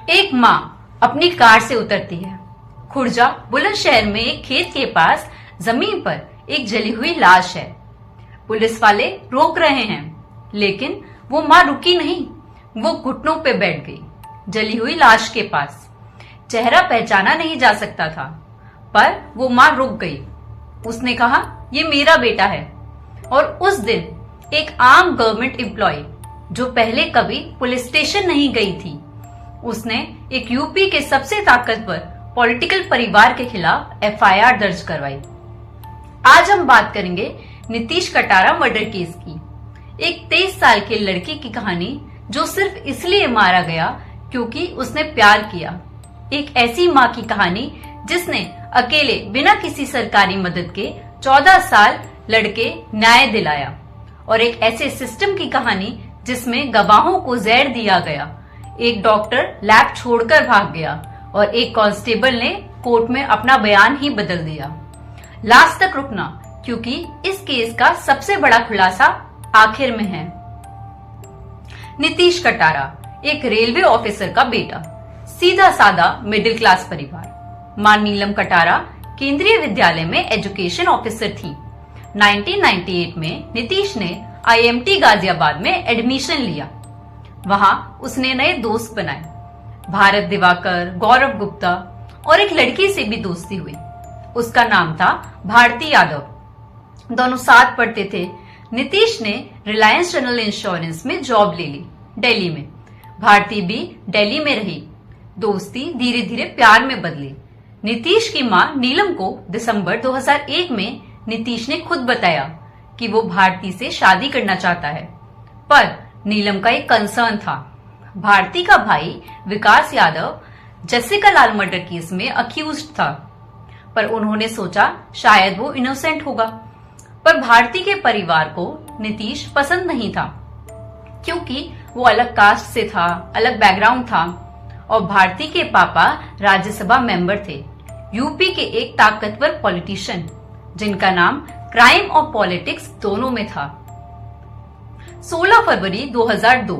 एक माँ अपनी कार से उतरती है। खुर्जा बुलंदशहर में एक खेत के पास जमीन पर एक जली हुई लाश है। पुलिस वाले रोक रहे हैं, लेकिन वो माँ रुकी नहीं। वो घुटनों पे बैठ गई जली हुई लाश के पास। चेहरा पहचाना नहीं जा सकता था, पर वो माँ रुक गई। उसने कहा, ये मेरा बेटा है। और उस दिन एक आम गवर्नमेंट एम्प्लॉय जो पहले कभी पुलिस स्टेशन नहीं गई थी, उसने एक यूपी के सबसे ताकतवर पॉलिटिकल परिवार के खिलाफ एफआईआर दर्ज करवाई। आज हम बात करेंगे नीतीश कटारा मर्डर केस की। एक 23 साल की लड़की की कहानी जो सिर्फ इसलिए मारा गया क्योंकि उसने प्यार किया। एक ऐसी माँ की कहानी जिसने अकेले बिना किसी सरकारी मदद के 14 साल लड़के न्याय दिलाया। और एक ऐसे सिस्टम की कहानी जिसमें गवाहों को जहर दिया गया, एक डॉक्टर लैब छोड़कर भाग गया और एक कांस्टेबल ने कोर्ट में अपना बयान ही बदल दिया। लास्ट तक रुकना, क्योंकि इस केस का सबसे बड़ा खुलासा आखिर में है। नीतीश कटारा एक रेलवे ऑफिसर का बेटा, सीधा साधा मिडिल क्लास परिवार। मां नीलम कटारा केंद्रीय विद्यालय में एजुकेशन ऑफिसर थी। 1998 में नीतीश ने आईएमटी गाजियाबाद में एडमिशन लिया। वहां उसने नए दोस्त बनाए, भारत दिवाकर, गौरव गुप्ता, और एक लड़की से भी दोस्ती हुई। उसका नाम था भारती यादव। दोनों साथ पढ़ते थे। नीतीश ने रिलायंस जनरल इंश्योरेंस में जॉब ले ली दिल्ली में। भारती भी दिल्ली में रही। दोस्ती धीरे धीरे प्यार में बदली। नीतीश की मां नीलम को दिसंबर 2001 में नीतीश ने खुद बताया कि वो भारती से शादी करना चाहता है, पर नीलम का एक कंसर्न था। भारती का भाई विकास यादव जैसिका लाल मर्डर केस में अक्यूज्ड था, पर उन्होंने सोचा शायद वो इनोसेंट होगा। पर भारती के परिवार को नीतीश पसंद नहीं था, क्योंकि वो अलग कास्ट से था, अलग बैकग्राउंड था। और भारती के पापा राज्यसभा मेंबर थे, यूपी के एक ताकतवर पॉलिटिशियन जिनका नाम क्राइम और पॉलिटिक्स दोनों में था। 16 फरवरी 2002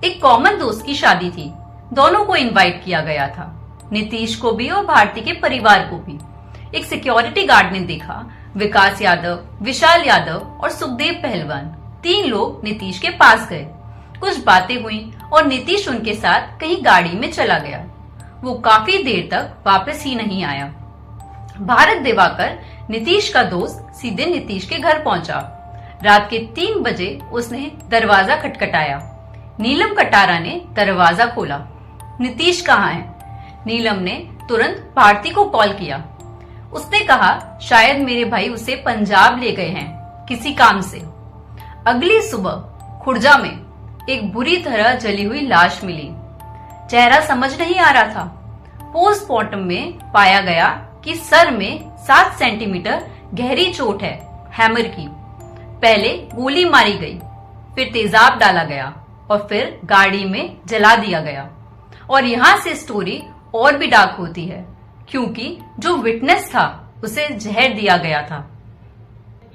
एक कॉमन दोस्त की शादी थी। दोनों को इनवाइट किया गया था, नीतीश को भी और भारती के परिवार को भी। एक सिक्योरिटी गार्ड ने देखा विकास यादव, विशाल यादव और सुखदेव पहलवान, 3 लोग नीतीश के पास गए। कुछ बातें हुई और नीतीश उनके साथ कहीं गाड़ी में चला गया। वो काफी देर तक वापस ही नहीं आया। भारत दिवाकर, नीतीश का दोस्त, सीधे नीतीश के घर पहुंचा। रात के 3 बजे उसने दरवाजा खटखटाया। नीलम कटारा ने दरवाजा खोला। नीतीश कहाँ है? नीलम ने तुरंत भारती को कॉल किया। उसने कहा शायद मेरे भाई उसे पंजाब ले गए हैं किसी काम से। अगली सुबह खुर्जा में एक बुरी तरह जली हुई लाश मिली। चेहरा समझ नहीं आ रहा था। पोस्टमार्टम में पाया गया कि सर में 7 सेंटीमीटर गहरी चोट है, हैमर की। पहले गोली मारी गई, फिर तेजाब डाला गया और फिर गाड़ी में जला दिया गया। और यहाँ से स्टोरी और भी डार्क होती है, क्योंकि जो विटनेस था उसे जहर दिया गया था।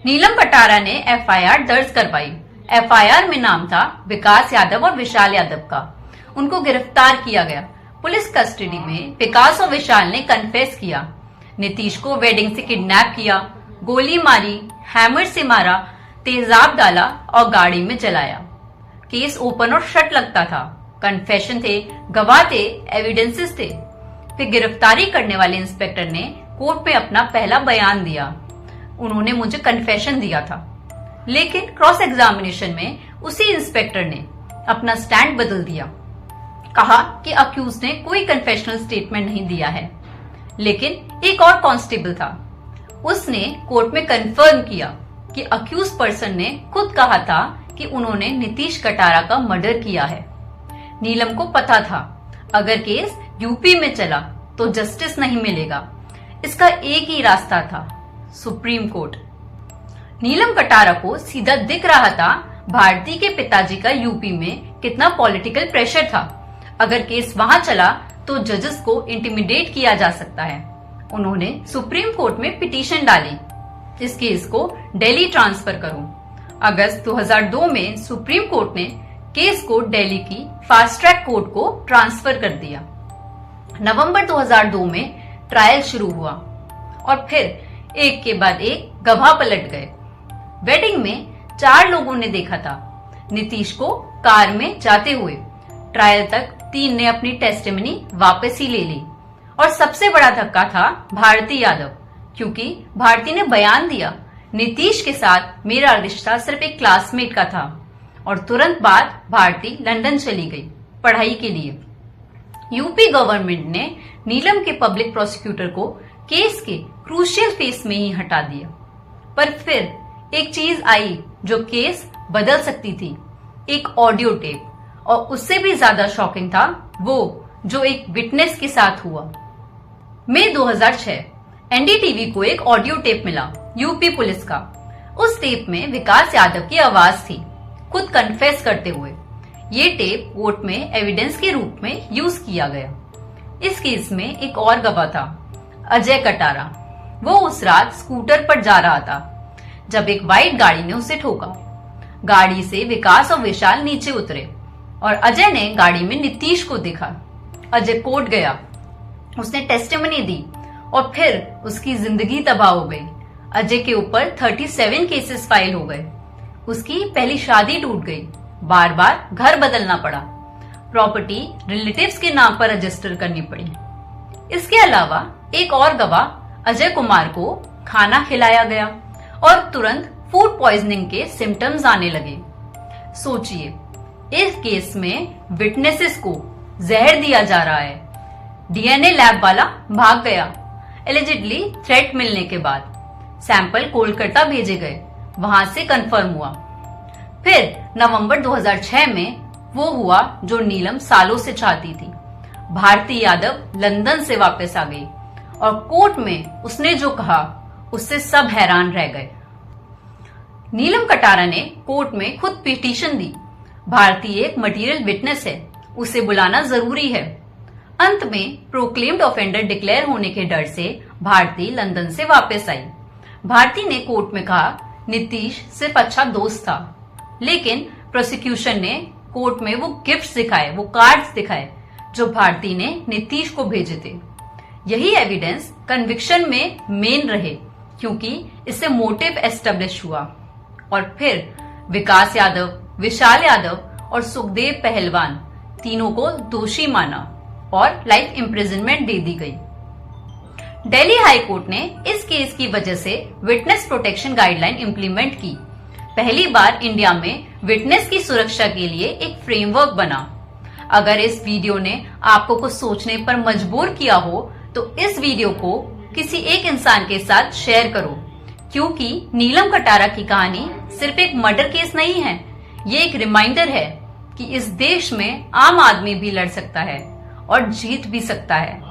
नीलम कटारा ने एफआईआर दर्ज करवाई। एफआईआर में नाम था विकास यादव और विशाल यादव का। उनको गिरफ्तार किया गया। पुलिस कस्टडी में विकास और विशाल ने कन्फेस किया। नीतीश को वेडिंग से किडनैप किया, गोली मारी, हैमर से मारा, तेजाब डाला और गाड़ी में जलाया। केस ओपन और शट लगता था। कन्फेशन थे, गवाह थे, एविडेंसेस थे। फिर गिरफ्तारी करने वाले इंस्पेक्टर ने कोर्ट में अपना पहला बयान दिया। उन्होंने मुझे कन्फेशन दिया था, लेकिन क्रॉस एग्जामिनेशन में उसी इंस्पेक्टर ने अपना स्टैंड बदल दिया। कहा कि अक्यूज ने कोई कन्फेशनल स्टेटमेंट नहीं दिया है। लेकिन एक और कांस्टेबल था, उसने कोर्ट में कंफर्म किया कि अक्यूज पर्सन ने खुद कहा था कि उन्होंने नीतीश कटारा का मर्डर किया है। नीलम को पता था अगर केस यूपी में चला तो जस्टिस नहीं मिलेगा। इसका एक ही रास्ता था, सुप्रीम कोर्ट। नीलम कटारा को सीधा दिख रहा था भारती के पिताजी का यूपी में कितना पॉलिटिकल प्रेशर था। अगर केस वहां चला तो जजेस को इंटिमिडेट किया जा सकता है। उन्होंने सुप्रीम कोर्ट में पिटीशन डाली, इस केस को दिल्ली ट्रांसफर करो। अगस्त 2002 में सुप्रीम कोर्ट ने केस को दिल्ली की फास्ट ट्रैक कोर्ट को ट्रांसफर कर दिया। नवंबर 2002 में ट्रायल शुरू हुआ और फिर एक के बाद एक गवाह पलट गए। वेडिंग में 4 लोगों ने देखा था नीतीश को कार में जाते हुए। ट्रायल तक 3 ने अपनी टेस्टिमनी वापस ही ले ली और सबसे बड़ा धक्का था भारती यादव, क्योंकि भारती ने बयान दिया नीतीश के साथ मेरा रिश्ता सिर्फ एक क्लासमेट का था और तुरंत बाद भारती लंदन चली गई पढ़ाई के लिए। यूपी गवर्नमेंट ने नीलम के पब्लिक प्रोसिक्यूटर को केस के क्रूशियल फेस में ही हटा दिया। पर फिर एक चीज आई जो केस बदल सकती थी, एक ऑडियो टेप, और उससे भी ज्यादा शॉकिंग था वो जो एक विटनेस के साथ हुआ। मई 2006 एनडीटीवी को एक ऑडियो टेप मिला यूपी पुलिस का। उस टेप में विकास यादव की आवाज थी, खुद कन्फेस करते हुए। ये टेप कोर्ट में एविडेंस के रूप में यूज किया गया। इस केस में एक और गवाह था, अजय कटारा। वो उस रात स्कूटर पर जा रहा था जब एक व्हाइट गाड़ी ने उसे ठोका। गाड़ी से विकास और विशाल नीचे उतरे और अजय ने गाड़ी में नीतीश को देखा। अजय कोर्ट गया, उसने टेस्टिमनी दी और फिर उसकी जिंदगी तबाह हो गई। अजय के ऊपर 37 केसेस फाइल हो गए। उसकी पहली शादी टूट गई, बार बार घर बदलना पड़ा, प्रॉपर्टी रिलेटिव्स के नाम पर रजिस्टर करनी पड़ी। इसके अलावा एक और गवाह अजय कुमार को खाना खिलाया गया और तुरंत फूड पॉइजनिंग के सिम्टम्स आने लगे। सोचिए, इस केस में विटनेसेस को जहर दिया जा रहा है। डीएनए लैब वाला भाग गया एलिजिडली थ्रेट मिलने के बाद। सैंपल कोलकाता भेजे गए, वहां से कंफर्म हुआ। फिर नवंबर 2006 में वो हुआ जो नीलम सालों से चाहती थी। भारती यादव लंदन से वापस आ गई और कोर्ट में उसने जो कहा उससे सब हैरान रह गए। नीलम कटारा ने कोर्ट में खुद पिटीशन दी। भारती एक मटेरियल विटनेस है, उसे बुलाना जरूरी है। अंत में प्रोक्लेम्ड ऑफेंडर डिक्लेयर होने के डर से भारती लंदन से वापस आई। भारती ने कोर्ट में कहा नीतीश सिर्फ अच्छा दोस्त था, लेकिन प्रोसिक्यूशन ने कोर्ट में वो गिफ्ट्स दिखाए, वो कार्ड्स दिखाए जो भारती ने नीतीश को भेजे थे। यही एविडेंस कन्विक्शन में मेन रहे, क्योंकि इससे मोटिव एस्टेब्लिश हुआ। और फिर विकास यादव, विशाल यादव और सुखदेव पहलवान तीनों को दोषी माना और लाइफ इम्प्रिजनमेंट दे दी गई। दिल्ली हाई कोर्ट ने इस केस की वजह से विटनेस प्रोटेक्शन गाइडलाइन इंप्लीमेंट की। पहली बार इंडिया में विटनेस की सुरक्षा के लिए एक फ्रेमवर्क बना। अगर इस वीडियो ने आपको कुछ सोचने पर मजबूर किया हो तो इस वीडियो को किसी एक इंसान के साथ शेयर करो, क्योंकि नीलम कटारा की कहानी सिर्फ एक मर्डर केस नहीं है, ये एक रिमाइंडर है कि इस देश में आम आदमी भी लड़ सकता है और जीत भी सकता है।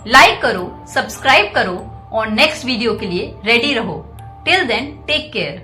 लाइक करो, सब्सक्राइब करो और नेक्स्ट वीडियो के लिए रेडी रहो। Till then take care.